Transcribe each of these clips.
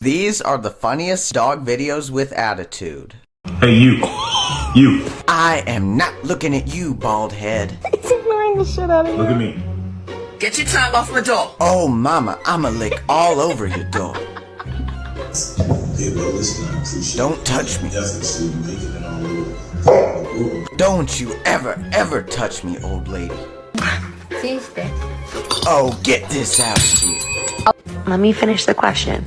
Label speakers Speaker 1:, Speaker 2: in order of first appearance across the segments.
Speaker 1: These are the funniest dog videos with attitude.
Speaker 2: Hey, you. You.
Speaker 1: I am not looking at you, bald head.
Speaker 3: He's ignoring the shit out of you.
Speaker 2: Look at me.
Speaker 4: Get your tongue off my door.
Speaker 1: Oh, mama, I'ma lick all over your door.
Speaker 5: Hey, well, listen, I appreciate
Speaker 1: Don't touch me.
Speaker 5: efforts to make it in our world.
Speaker 1: Don't you ever touch me, old lady.
Speaker 6: Sister.
Speaker 1: Oh, get this out of here.
Speaker 3: Let me finish the question.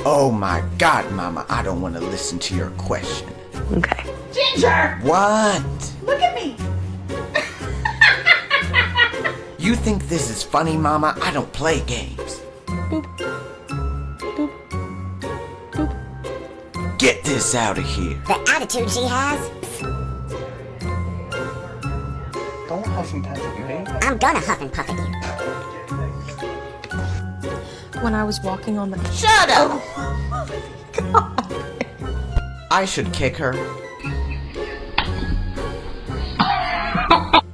Speaker 1: Oh my God, mama, I don't want to listen to your question.
Speaker 3: Okay.
Speaker 4: Ginger!
Speaker 1: What?
Speaker 4: Look at me.
Speaker 1: You think this is funny, mama? I don't play games.
Speaker 3: Boop. Boop. Boop.
Speaker 1: Get this out of here.
Speaker 6: The attitude she has.
Speaker 7: Don't huff and puff at me.
Speaker 6: I'm gonna huff and puff at you.
Speaker 3: When I was walking on the...
Speaker 4: Shut up.
Speaker 1: I should kick her.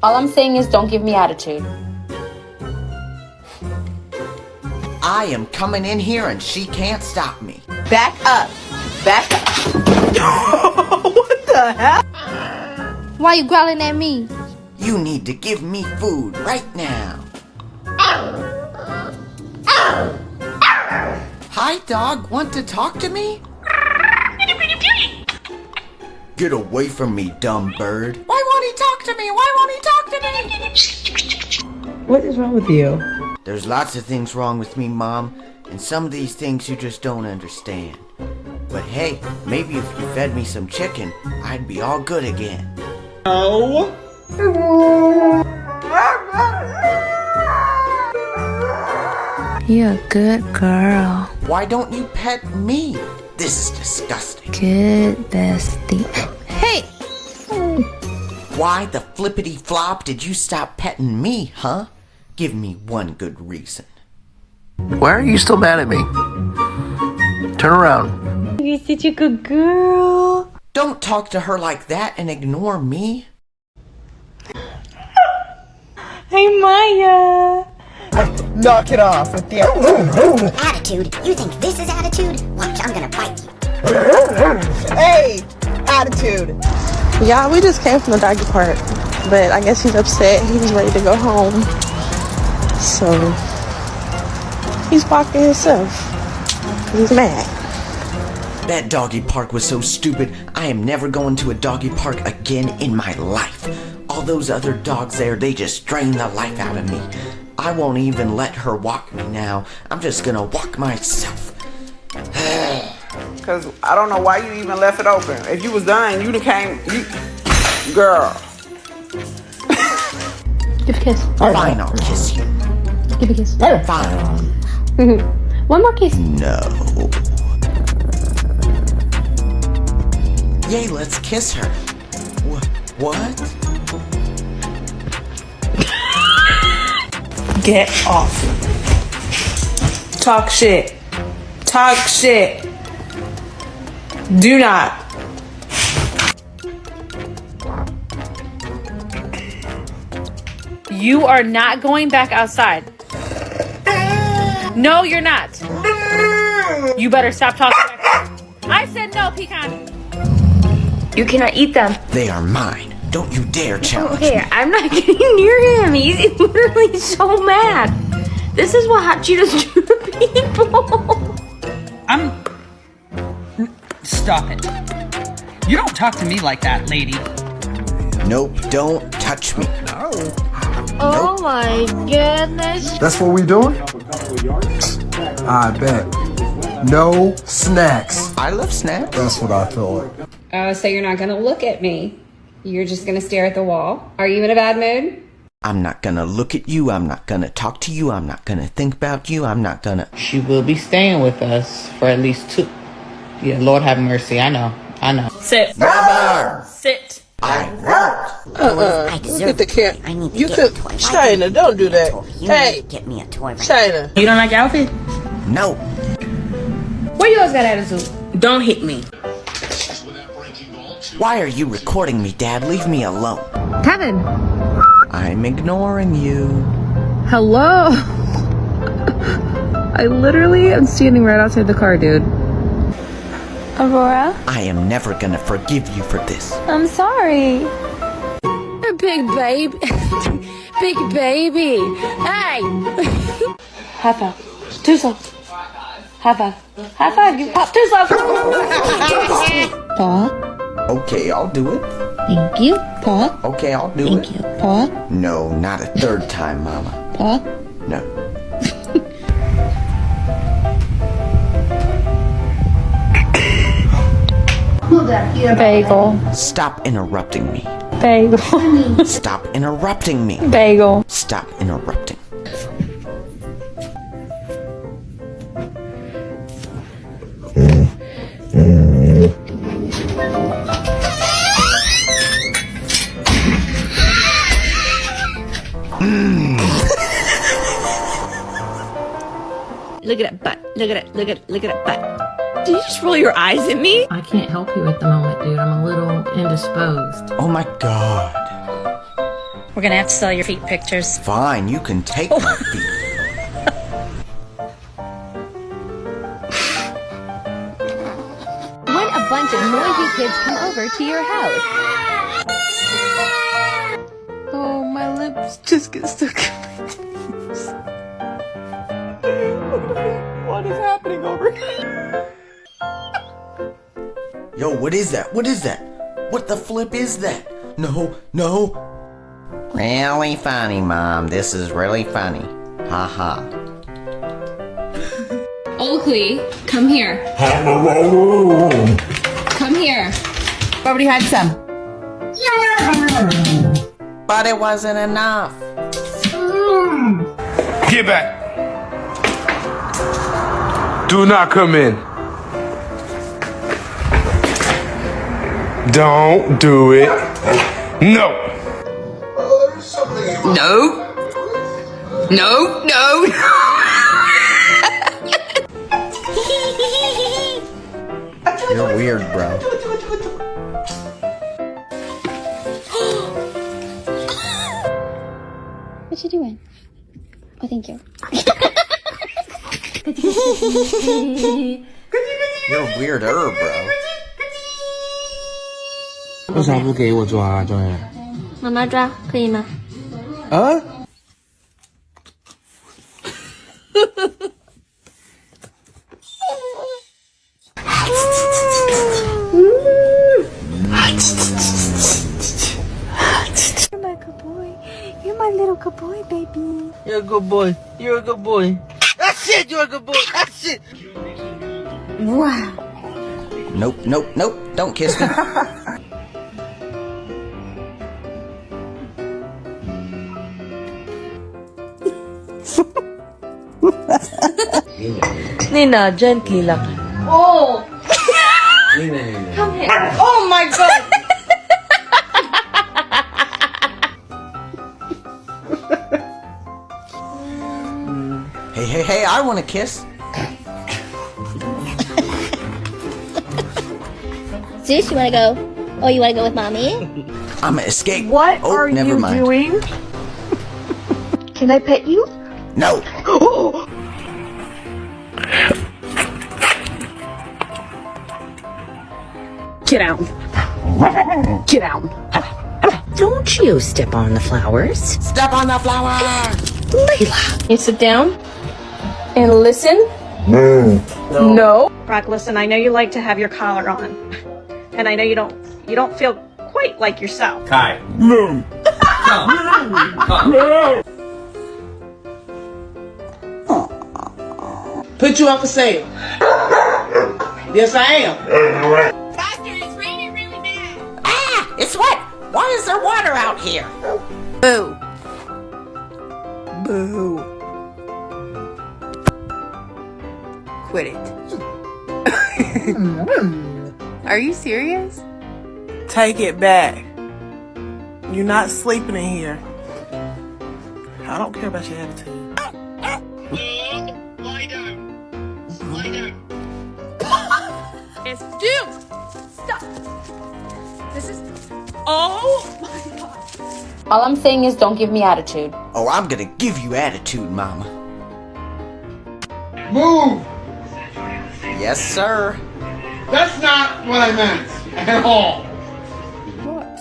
Speaker 8: All I'm saying is don't give me attitude.
Speaker 1: I am coming in here and she can't stop me.
Speaker 4: Back up. Back up. What the hell?
Speaker 8: Why you growling at me?
Speaker 1: You need to give me food right now. Hi, dog. Want to talk to me? Get away from me, dumb bird. Why won't he talk to me? Why won't he talk to me?
Speaker 7: What is wrong with you?
Speaker 1: There's lots of things wrong with me, Mom, and some of these things you just don't understand. But hey, maybe if you fed me some chicken, I'd be all good again.
Speaker 7: No.
Speaker 3: You're a good girl.
Speaker 1: Why don't you pet me? This is disgusting.
Speaker 3: Good bestie. Hey!
Speaker 1: Why the flippity flop did you stop petting me, huh? Give me one good reason.
Speaker 9: Why are you still mad at me? Turn around.
Speaker 3: You're such a good girl.
Speaker 1: Don't talk to her like that and ignore me.
Speaker 3: Hey, Maya.
Speaker 7: Knock it off with the
Speaker 6: Attitude? You think this is attitude? Watch, I'm gonna bite you.
Speaker 7: Hey, attitude.
Speaker 3: Yeah, we just came from the doggy park, but I guess he's upset. He's ready to go home. So, he's walking himself. He's mad.
Speaker 1: That doggy park was so stupid. I am never going to a doggy park again in my life. All those other dogs there, they just drain the life out of me. I won't even let her walk me now. I'm just gonna walk myself.
Speaker 10: Cause I don't know why you even left it open. If you was done, you'd have came. Girl.
Speaker 8: Give a kiss.
Speaker 1: Fine, I'll kiss you.
Speaker 8: Give a kiss.
Speaker 1: Fine.
Speaker 8: One more kiss.
Speaker 1: No. Yay, let's kiss her. What?
Speaker 7: Get off. Talk shit. Talk shit. Do not.
Speaker 8: You are not going back outside. No, you're not. You better stop talking back. I said no, Pecan. You cannot eat them.
Speaker 1: They are mine. Don't you dare challenge me.
Speaker 8: Okay, I'm not getting near him. He's literally so mad. This is what hot Cheetos do to people.
Speaker 7: Stop it. You don't talk to me like that, lady.
Speaker 1: Nope, don't touch me.
Speaker 8: Oh my goodness.
Speaker 9: That's what we doing? I bet. No snacks.
Speaker 1: I love snacks.
Speaker 9: That's what I thought.
Speaker 11: So you're not gonna look at me. You're just gonna stare at the wall. Are you in a bad mood?
Speaker 1: I'm not gonna look at you. I'm not gonna talk to you. I'm not gonna think about you. I'm not gonna...
Speaker 4: She will be staying with us for at least 2. Yeah, Lord have mercy. I know.
Speaker 8: Sit.
Speaker 1: Never!
Speaker 8: Sit.
Speaker 1: I won't.
Speaker 6: I deserve
Speaker 7: the cat.
Speaker 6: I need to
Speaker 7: You
Speaker 6: get
Speaker 7: could-
Speaker 6: a toy.
Speaker 7: China, don't do that.
Speaker 6: You
Speaker 7: Hey.
Speaker 6: need to get me a toy. Right
Speaker 7: China.
Speaker 8: You don't like your outfit?
Speaker 1: No.
Speaker 8: Why you always got attitude?
Speaker 11: Don't hit me.
Speaker 1: Why are you recording me, Dad? Leave me alone.
Speaker 8: Kevin.
Speaker 1: I'm ignoring you.
Speaker 8: Hello.
Speaker 11: I literally am standing right outside the car, dude.
Speaker 8: Aurora,
Speaker 1: I am never gonna forgive you for this.
Speaker 8: I'm sorry.
Speaker 12: You're a big baby. Big baby. Hey!
Speaker 8: High five. Too slow. High five. High five. You pop too slow.
Speaker 3: Paw.
Speaker 1: Okay, I'll do it.
Speaker 3: Thank you. Paw.
Speaker 1: Okay, I'll do it.
Speaker 3: Thank you. Paw.
Speaker 1: No, not a third time, Mama.
Speaker 3: Paw.
Speaker 1: No.
Speaker 8: Bagel.
Speaker 1: Stop interrupting me.
Speaker 8: Bagel.
Speaker 1: Stop interrupting me.
Speaker 8: Bagel.
Speaker 1: Stop interrupting.
Speaker 12: Look at that butt. Look at that butt. Did you just roll your eyes at me?
Speaker 11: I can't help you at the moment, dude. I'm a little indisposed.
Speaker 1: Oh my god.
Speaker 8: We're gonna have to sell your feet pictures.
Speaker 1: Fine, you can take my feet.
Speaker 12: When a bunch of noisy kids come over to your house.
Speaker 11: Oh, my lips just get stuck in my teeth. What is happening over here?
Speaker 1: Yo, what is that? What is that? What the flip is that? No, no. Really funny, Mom. This is really funny. Ha ha.
Speaker 11: Oakley, come here. Come here.
Speaker 4: Already had some.
Speaker 1: But it wasn't enough.
Speaker 2: Get back. Do not come in. Don't do it. No.
Speaker 7: No. No, no.
Speaker 1: You're weird, bro.
Speaker 6: What you doing? Oh, thank you.
Speaker 1: You're weirder, bro.
Speaker 9: 为啥不给我抓啊，庄园？
Speaker 8: 妈妈抓可以吗？
Speaker 9: 啊？You're
Speaker 6: my good boy. You're my little good boy, baby.
Speaker 9: You're a good boy. You're a good boy. That's it. You're a good boy. That's it.
Speaker 6: Wow.
Speaker 1: Nope, nope, nope. Don't kiss me.
Speaker 3: Nina, gently lang.
Speaker 8: Oh! Come here. Oh my god!
Speaker 1: Hey, hey, hey, I want a kiss.
Speaker 6: Zeus, you wanna go? Oh, you wanna go with mommy?
Speaker 1: I'm gonna escape.
Speaker 3: What
Speaker 1: oh,
Speaker 3: are
Speaker 1: never
Speaker 3: you
Speaker 1: mind.
Speaker 3: doing?
Speaker 6: Can I pet you?
Speaker 1: No.
Speaker 7: Get out. Get out.
Speaker 12: Don't you step on the flowers.
Speaker 1: Step on the flower.
Speaker 12: Layla.
Speaker 8: You sit down and listen. No.
Speaker 3: Brock, listen, I know you like to have your collar on. And I know you don't feel quite like yourself.
Speaker 5: Kai.
Speaker 7: Put you up for sale. Yes, I am.
Speaker 1: Ah, it's wet. Why is there water out here?
Speaker 10: Boo. Boo. Quit it.
Speaker 11: Are you serious?
Speaker 10: Take it back. You're not sleeping in here. I don't care about your attitude.
Speaker 5: Lie down. Lie down.
Speaker 7: Yes, do. Stop. This is. Oh my god.
Speaker 4: All I'm saying is don't give me attitude.
Speaker 1: Oh, I'm gonna give you attitude, Mama.
Speaker 2: Move!
Speaker 1: Yes, sir.
Speaker 2: That's not what I meant at all.
Speaker 12: What?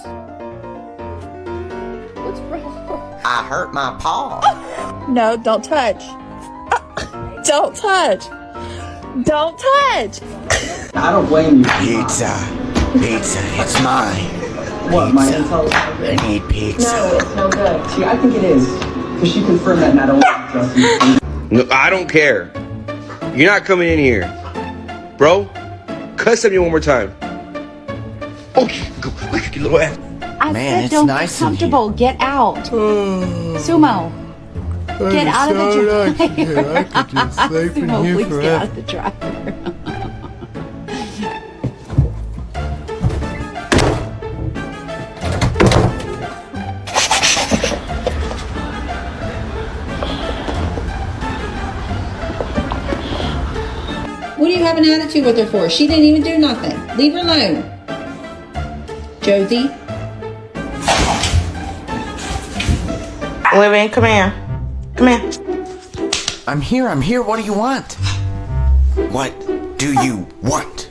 Speaker 12: What's wrong?
Speaker 1: I hurt my paw.
Speaker 3: No, don't touch. Don't touch. Don't touch.
Speaker 13: I don't blame you.
Speaker 1: Pizza. Pizza, it's mine.
Speaker 13: What, my
Speaker 1: Pizza.
Speaker 13: intel?
Speaker 1: I need pizza.
Speaker 13: No, it's no good. See, I think it is. Because she confirmed that not only Justin.
Speaker 14: No, I don't care. You're not coming in here. Bro, cuss at me one more time. Oh, go, you little ass.
Speaker 11: I
Speaker 1: Man,
Speaker 11: said
Speaker 1: it's
Speaker 11: don't
Speaker 1: nice
Speaker 11: get
Speaker 1: in here.
Speaker 11: comfortable. Get out. Sumo. Get out of the dryer.
Speaker 2: I could just sleep in
Speaker 11: Sumo,
Speaker 2: here
Speaker 11: please get out
Speaker 2: forever.
Speaker 11: of the dryer.
Speaker 12: What do you have an attitude with her for? She didn't even do nothing. Leave her alone. Josie.
Speaker 10: Olivia, come here. Come here.
Speaker 1: I'm here. What do you want? What do you want?